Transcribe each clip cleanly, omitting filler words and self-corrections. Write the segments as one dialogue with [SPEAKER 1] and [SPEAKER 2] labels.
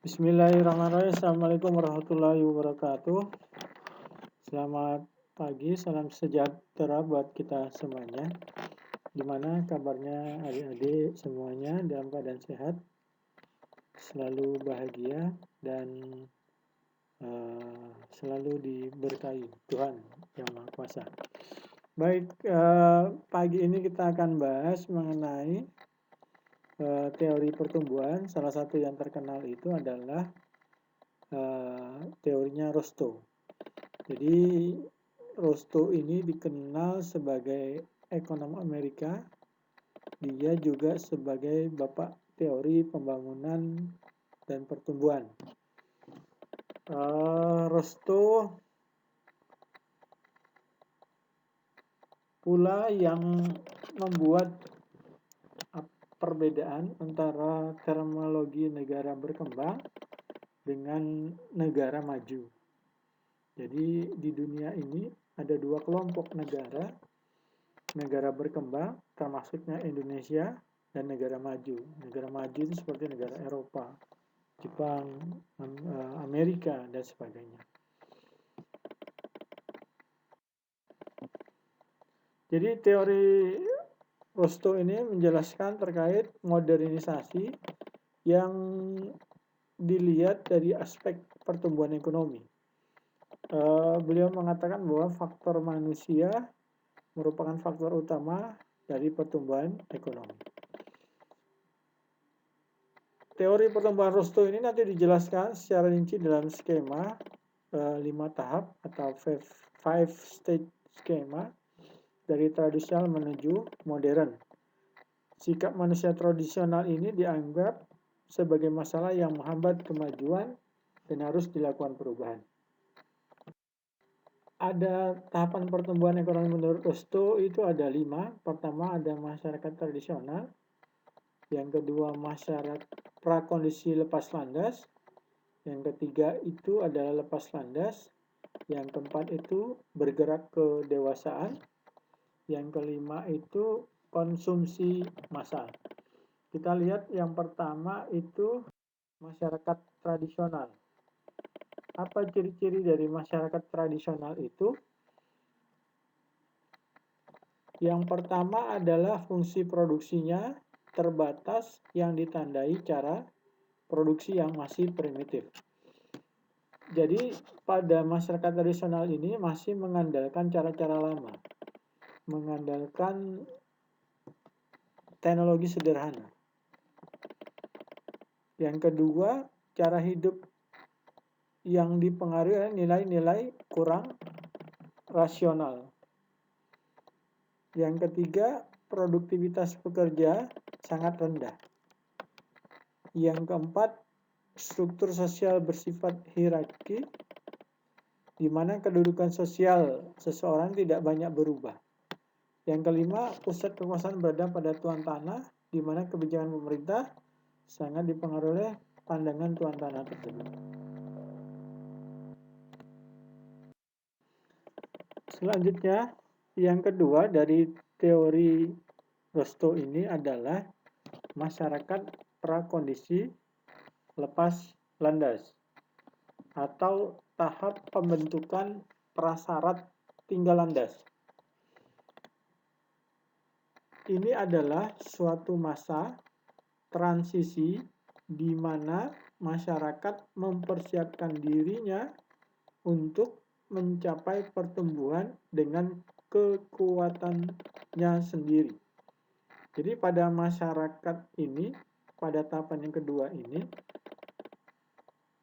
[SPEAKER 1] Bismillahirrahmanirrahim. Assalamualaikum warahmatullahi wabarakatuh. Selamat pagi, salam sejahtera buat kita semuanya. Gimana kabarnya adik-adik semuanya dalam keadaan sehat, selalu bahagia dan selalu diberkahi Tuhan Yang Maha Kuasa. Baik, pagi ini kita akan bahas mengenai teori pertumbuhan. Salah satu yang terkenal itu adalah teorinya Rostow. Jadi Rostow ini dikenal sebagai ekonom Amerika. Dia juga sebagai bapak teori pembangunan dan pertumbuhan. Rostow pula yang membuat perbedaan antara terminologi negara berkembang dengan negara maju. Jadi di dunia ini ada dua kelompok negara, negara berkembang termasuknya Indonesia dan negara maju. Negara maju itu seperti negara Eropa, Jepang, Amerika dan sebagainya. Jadi teori Rostow ini menjelaskan terkait modernisasi yang dilihat dari aspek pertumbuhan ekonomi. Beliau mengatakan bahwa faktor manusia merupakan faktor utama dari pertumbuhan ekonomi. Teori pertumbuhan Rostow ini nanti dijelaskan secara rinci dalam skema 5 tahap atau 5 stage skema dari tradisional menuju modern. Sikap manusia tradisional ini dianggap sebagai masalah yang menghambat kemajuan dan harus dilakukan perubahan. Ada tahapan pertumbuhan ekonomi menurut Rostow itu ada 5. Pertama ada masyarakat tradisional, yang kedua masyarakat prakondisi lepas landas, yang ketiga itu adalah lepas landas, yang keempat itu bergerak ke dewasaan, yang kelima itu konsumsi massal. Kita lihat yang pertama itu masyarakat tradisional. Apa ciri-ciri dari masyarakat tradisional itu? Yang pertama adalah fungsi produksinya terbatas yang ditandai cara produksi yang masih primitif. Jadi pada masyarakat tradisional ini masih mengandalkan cara-cara lama, mengandalkan teknologi sederhana. Yang kedua, cara hidup yang dipengaruhi oleh nilai-nilai kurang rasional. Yang ketiga, produktivitas pekerja sangat rendah. Yang keempat, struktur sosial bersifat hierarki, di mana kedudukan sosial seseorang tidak banyak berubah. Yang kelima, pusat kekuasaan berada pada tuan tanah, di mana kebijakan pemerintah sangat dipengaruhi oleh pandangan tuan tanah tersebut. Selanjutnya, yang kedua dari teori Rostow ini adalah masyarakat prakondisi lepas landas atau tahap pembentukan prasyarat tinggal landas. Ini adalah suatu masa transisi di mana masyarakat mempersiapkan dirinya untuk mencapai pertumbuhan dengan kekuatannya sendiri. Jadi pada masyarakat ini, pada tahapan yang kedua ini,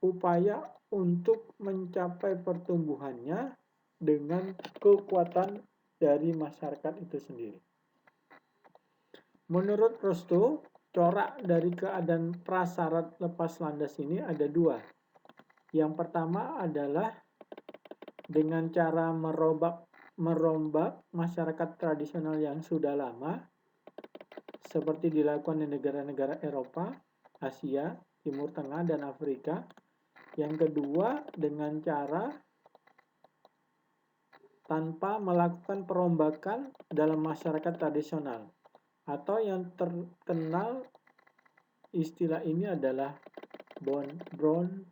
[SPEAKER 1] upaya untuk mencapai pertumbuhannya dengan kekuatan dari masyarakat itu sendiri. Menurut Rostow, corak dari keadaan prasyarat lepas landas ini ada dua. Yang pertama adalah dengan cara merombak masyarakat tradisional yang sudah lama, seperti dilakukan di negara-negara Eropa, Asia, Timur Tengah, dan Afrika. Yang kedua, dengan cara tanpa melakukan perombakan dalam masyarakat tradisional, atau yang terkenal istilah ini adalah Born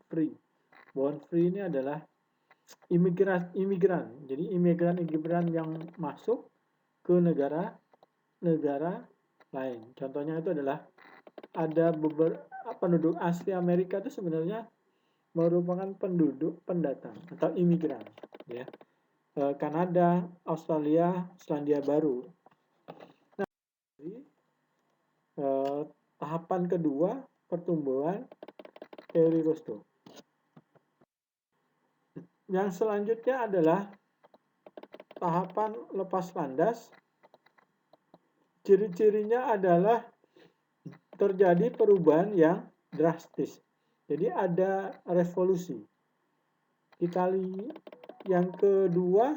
[SPEAKER 1] free. Born free ini adalah imigran. Jadi imigran yang masuk ke negara lain. Contohnya itu adalah ada beberapa penduduk asli Amerika itu sebenarnya merupakan penduduk pendatang atau imigran, ya. Kanada, Australia, Selandia Baru. Nah, tahapan kedua pertumbuhan teori Rostow. Yang selanjutnya adalah tahapan lepas landas. Ciri-cirinya adalah terjadi perubahan yang drastis. Jadi ada revolusi. Kita lihat yang kedua,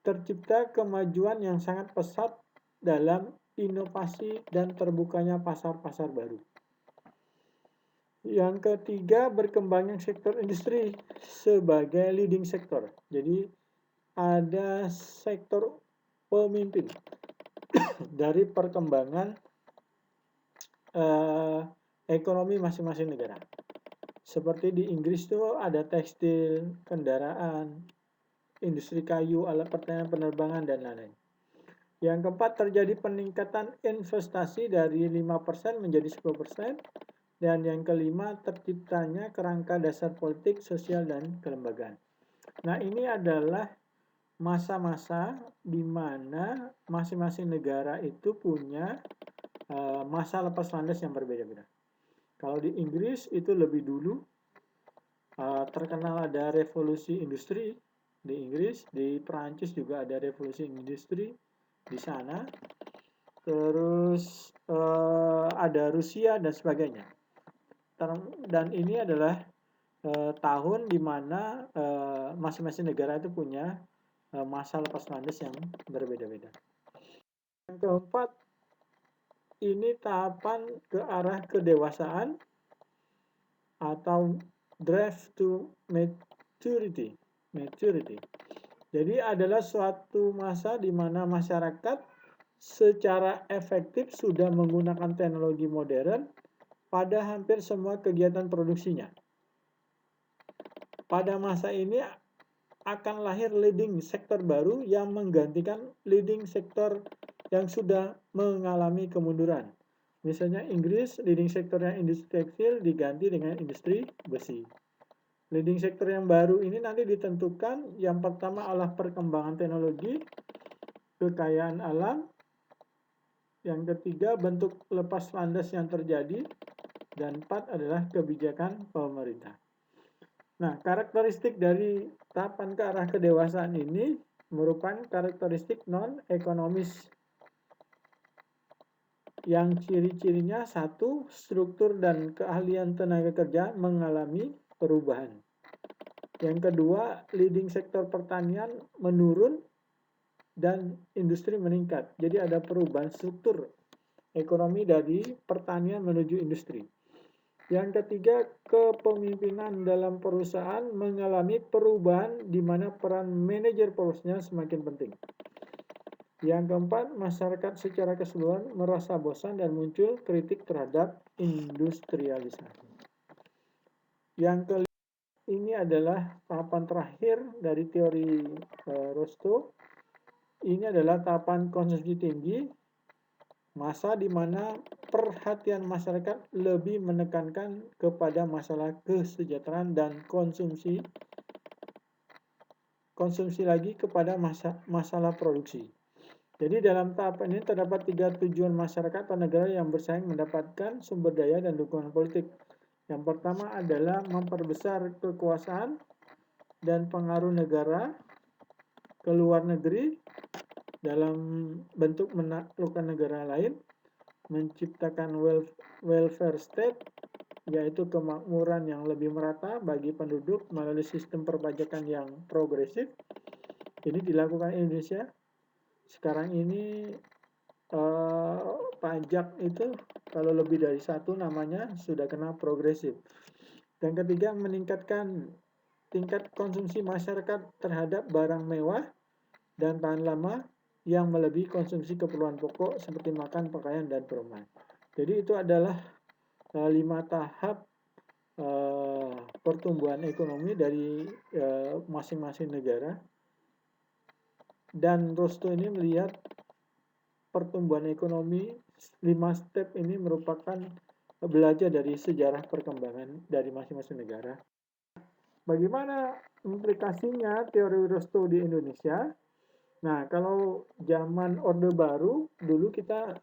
[SPEAKER 1] tercipta kemajuan yang sangat pesat dalam inovasi dan terbukanya pasar-pasar baru. Yang ketiga, berkembangnya sektor industri sebagai leading sector. Jadi ada sektor pemimpin dari perkembangan ekonomi masing-masing negara. Seperti di Inggris tuh ada tekstil, kendaraan, industri kayu, alat pertanian, penerbangan, dan lain-lain. Yang keempat, terjadi peningkatan investasi dari 5% menjadi 10%. Dan yang kelima, terciptanya kerangka dasar politik, sosial, dan kelembagaan. Nah, ini adalah masa-masa di mana masing-masing negara itu punya masa lepas landas yang berbeda-beda. Kalau di Inggris itu lebih dulu, terkenal ada revolusi industri di Inggris, di Perancis juga ada revolusi industri di sana. Terus ada Rusia dan sebagainya. Dan ini adalah tahun di mana masing-masing negara itu punya masa lepas landas yang berbeda-beda. Yang keempat, ini tahapan ke arah kedewasaan atau drive to maturity. Jadi adalah suatu masa di mana masyarakat secara efektif sudah menggunakan teknologi modern pada hampir semua kegiatan produksinya. Pada masa ini akan lahir leading sektor baru yang menggantikan leading sektor yang sudah mengalami kemunduran. Misalnya Inggris, leading sektornya industri tekstil diganti dengan industri besi. Leading sektor yang baru ini nanti ditentukan yang pertama adalah perkembangan teknologi, kekayaan alam, yang ketiga bentuk lepas landas yang terjadi, dan 4 adalah kebijakan pemerintah. Nah, karakteristik dari tahapan ke arah kedewasaan ini merupakan karakteristik non-ekonomis yang ciri-cirinya satu, struktur dan keahlian tenaga kerja mengalami perubahan. Yang kedua, leading sektor pertanian menurun dan industri meningkat. Jadi ada perubahan struktur ekonomi dari pertanian menuju industri. Yang ketiga, kepemimpinan dalam perusahaan mengalami perubahan di mana peran manajer perusahaan semakin penting. Yang keempat, masyarakat secara keseluruhan merasa bosan dan muncul kritik terhadap industrialisasi. Yang kelima, ini adalah tahapan terakhir dari teori Rostow. Ini adalah tahapan konsumsi tinggi, masa di mana perhatian masyarakat lebih menekankan kepada masalah kesejahteraan dan konsumsi lagi kepada masalah produksi. Jadi dalam tahapan ini terdapat 3 tujuan masyarakat atau negara yang bersaing mendapatkan sumber daya dan dukungan politik. Yang pertama adalah memperbesar kekuasaan dan pengaruh negara ke luar negeri dalam bentuk menaklukkan negara lain, menciptakan welfare state, yaitu kemakmuran yang lebih merata bagi penduduk melalui sistem perpajakan yang progresif. Ini dilakukan Indonesia. Sekarang ini pajak itu kalau lebih dari satu namanya sudah kena progresif. Dan ketiga, meningkatkan tingkat konsumsi masyarakat terhadap barang mewah dan tahan lama yang melebihi konsumsi keperluan pokok seperti makan, pakaian, dan perumahan. Jadi itu adalah 5 tahap pertumbuhan ekonomi dari masing-masing negara. Dan Rosto ini melihat pertumbuhan ekonomi 5 step ini merupakan belajar dari sejarah perkembangan dari masing-masing negara. Bagaimana implikasinya teori Rosto di Indonesia? Nah, kalau zaman Orde Baru, dulu kita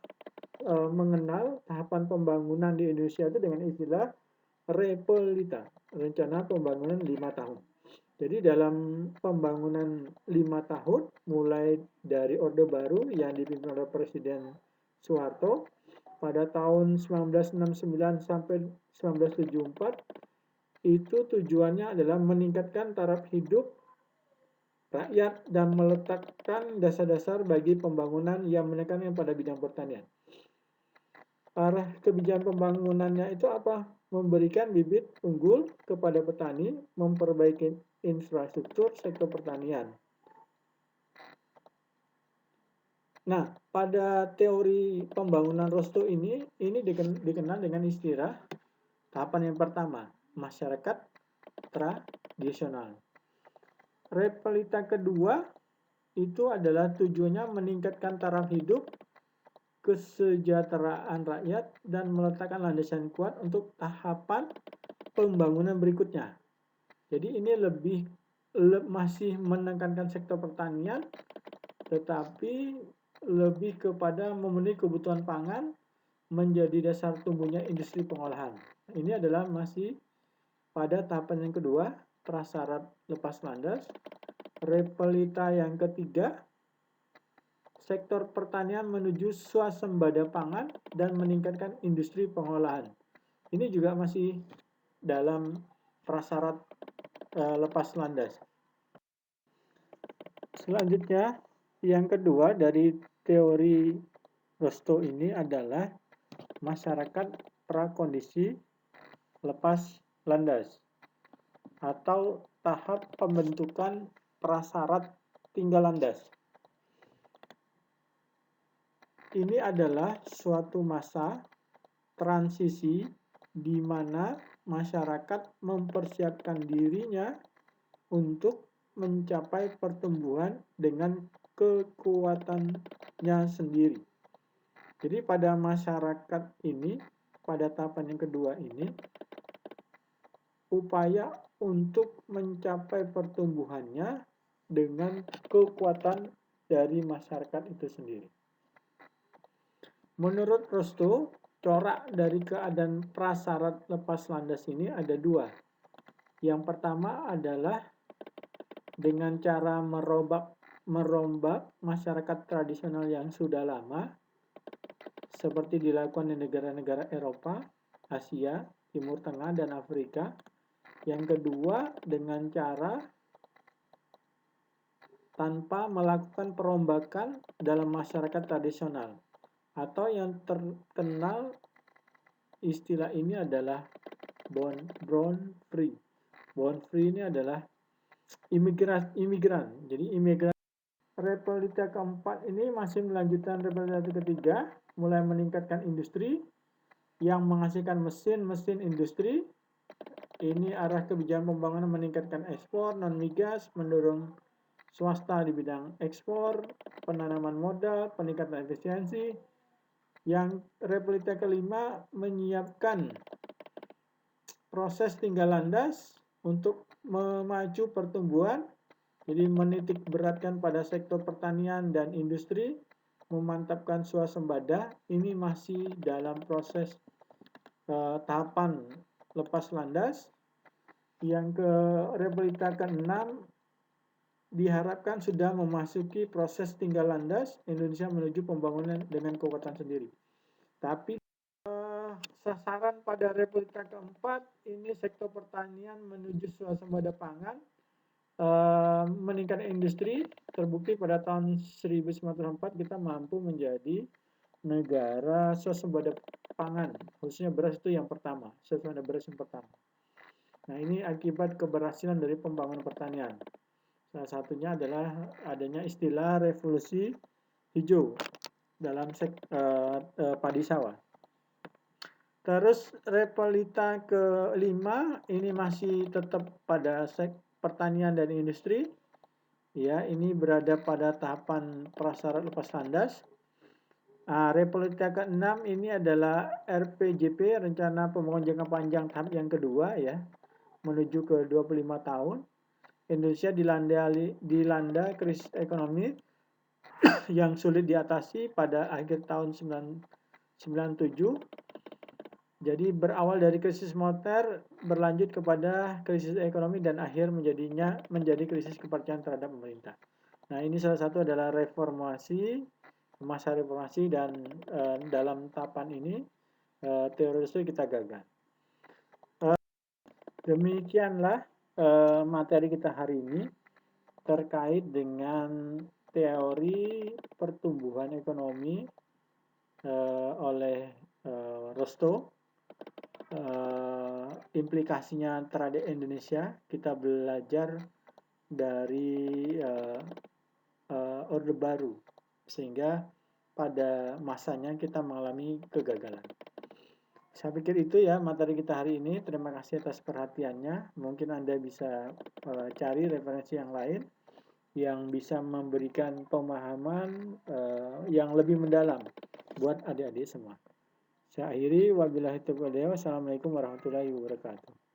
[SPEAKER 1] mengenal tahapan pembangunan di Indonesia itu dengan istilah Repelita, rencana pembangunan 5 tahun. Jadi dalam pembangunan 5 tahun, mulai dari Orde Baru yang dipimpin oleh Presiden Soeharto, pada tahun 1969 sampai 1974, itu tujuannya adalah meningkatkan taraf hidup rakyat dan meletakkan dasar-dasar bagi pembangunan yang menekankan pada bidang pertanian. Arah kebijakan pembangunannya itu apa? Memberikan bibit unggul kepada petani, memperbaiki infrastruktur sektor pertanian. Nah, pada teori pembangunan Rosto ini dikenal dengan istilah tahapan yang pertama, masyarakat tradisional. Repelita kedua itu adalah tujuannya meningkatkan taraf hidup, kesejahteraan rakyat, dan meletakkan landasan kuat untuk tahapan pembangunan berikutnya. Jadi ini masih menekankan sektor pertanian, tetapi lebih kepada memenuhi kebutuhan pangan menjadi dasar tumbuhnya industri pengolahan. Ini adalah masih pada tahapan yang kedua, prasyarat lepas landas. Repelita yang ketiga, sektor pertanian menuju swasembada pangan dan meningkatkan industri pengolahan. Ini juga masih dalam prasyarat lepas landas. Selanjutnya, yang kedua dari teori Rosto ini adalah masyarakat prakondisi lepas landas atau tahap pembentukan prasyarat tinggal landas. Ini adalah suatu masa transisi di mana masyarakat mempersiapkan dirinya untuk mencapai pertumbuhan dengan kekuatannya sendiri. Jadi pada masyarakat ini, pada tahapan yang kedua ini, upaya untuk mencapai pertumbuhannya dengan kekuatan dari masyarakat itu sendiri. Menurut Rosto, corak dari keadaan prasyarat lepas landas ini ada dua. Yang pertama adalah dengan cara merombak masyarakat tradisional yang sudah lama, seperti dilakukan di negara-negara Eropa, Asia, Timur Tengah, dan Afrika. Yang kedua, dengan cara tanpa melakukan perombakan dalam masyarakat tradisional, atau yang terkenal istilah ini adalah born free. Born free ini adalah imigran. Jadi imigran. Repelita keempat ini masih melanjutkan repelita ketiga, mulai meningkatkan industri yang menghasilkan mesin-mesin industri. Ini arah kebijakan pembangunan meningkatkan ekspor non-migas, mendorong swasta di bidang ekspor, penanaman modal, peningkatan efisiensi. Yang repelita kelima menyiapkan proses tinggal landas untuk memacu pertumbuhan, jadi menitik beratkan pada sektor pertanian dan industri, memantapkan swasembada. Ini masih dalam proses tahapan lepas landas. Yang ke repelita ke-6 diharapkan sudah memasuki proses tinggal landas Indonesia menuju pembangunan dengan kekuatan sendiri. Tapi sasaran pada repelita keempat ini sektor pertanian menuju swasembada pangan, meningkatkan industri. Terbukti pada tahun 1904 kita mampu menjadi negara swasembada pangan, khususnya beras itu yang pertama, swasembada beras yang pertama. Nah, ini akibat keberhasilan dari pembangunan pertanian. Salah satunya adalah adanya istilah revolusi hijau dalam padi sawah. Terus repelita kelima ini masih tetap pada pertanian dan industri. Ya, ini berada pada tahapan prasyarat lepas landas. Repelita ke-6 ini adalah RPJP, Rencana Pembangunan Jangka Panjang tahap yang kedua ya, menuju ke 25 tahun. Indonesia dilanda krisis ekonomi yang sulit diatasi pada akhir tahun 1997. Jadi berawal dari krisis moneter berlanjut kepada krisis ekonomi dan akhir menjadi krisis kepercayaan terhadap pemerintah. Nah, ini salah satu adalah masa reformasi dan dalam tahapan ini terorisme kita gagal. Demikianlah materi kita hari ini terkait dengan teori pertumbuhan ekonomi oleh Rostow. Implikasinya terhadap Indonesia, kita belajar dari Orde Baru, sehingga pada masanya kita mengalami kegagalan. Saya pikir itu ya materi kita hari ini. Terima kasih atas perhatiannya. Mungkin Anda bisa cari referensi yang lain yang bisa memberikan pemahaman yang lebih mendalam buat adik-adik semua. Saya akhiri, wabillahi taufiq wal hidayah. Wassalamualaikum warahmatullahi wabarakatuh.